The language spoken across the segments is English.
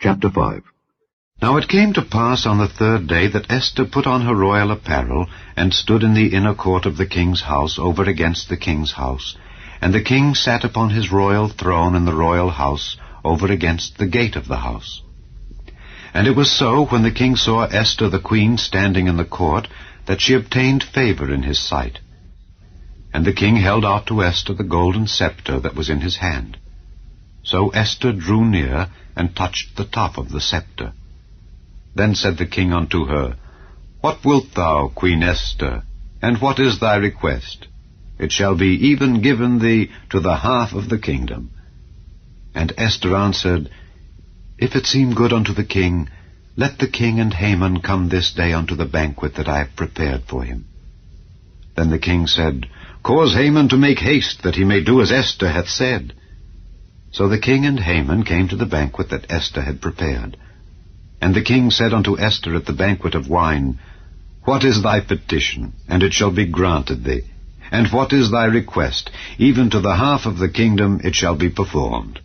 Chapter 5. Now it came to pass on the third day that Esther put on her royal apparel, and stood in the inner court of the king's house over against the king's house. And the king sat upon his royal throne in the royal house over against the gate of the house. And it was so, when the king saw Esther the queen standing in the court, that she obtained favor in his sight. And the king held out to Esther the golden scepter that was in his hand. So Esther drew near, and touched the top of the scepter. Then said the king unto her, What wilt thou, Queen Esther, and what is thy request? It shall be even given thee to the half of the kingdom. And Esther answered, If it seem good unto the king, let the king and Haman come this day unto the banquet that I have prepared for him. Then the king said, Cause Haman to make haste, that he may do as Esther hath said. So the king and Haman came to the banquet that Esther had prepared. And the king said unto Esther at the banquet of wine, What is thy petition? And it shall be granted thee. And what is thy request? Even to the half of the kingdom it shall be performed.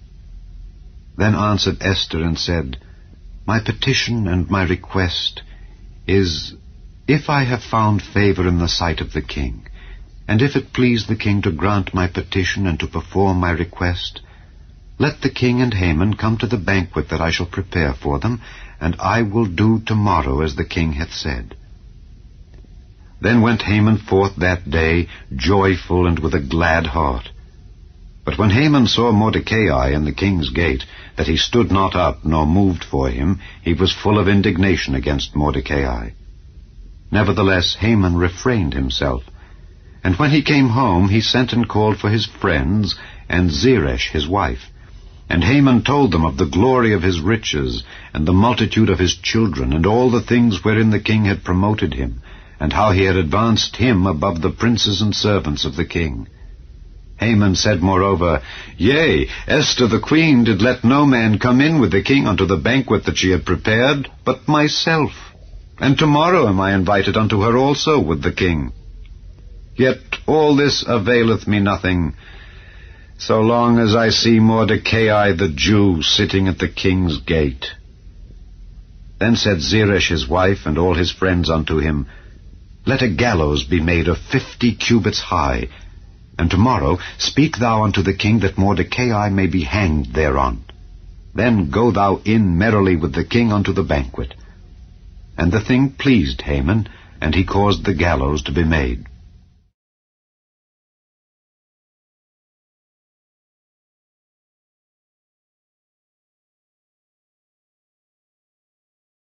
Then answered Esther and said, My petition and my request is, if I have found favor in the sight of the king, and if it please the king to grant my petition and to perform my request, let the king and Haman come to the banquet that I shall prepare for them, and I will do tomorrow as the king hath said. Then went Haman forth that day, joyful and with a glad heart. But when Haman saw Mordecai in the king's gate, that he stood not up nor moved for him, he was full of indignation against Mordecai. Nevertheless Haman refrained himself. And when he came home, he sent and called for his friends and Zeresh his wife. And Haman told them of the glory of his riches, and the multitude of his children, and all the things wherein the king had promoted him, and how he had advanced him above the princes and servants of the king. Haman said moreover, Yea, Esther the queen did let no man come in with the king unto the banquet that she had prepared, but myself. And tomorrow am I invited unto her also with the king. Yet all this availeth me nothing, so long as I see Mordecai the Jew sitting at the king's gate. Then said Zeresh his wife and all his friends unto him, Let a gallows be made of 50 cubits high, and tomorrow speak thou unto the king that Mordecai may be hanged thereon. Then go thou in merrily with the king unto the banquet. And the thing pleased Haman, and he caused the gallows to be made.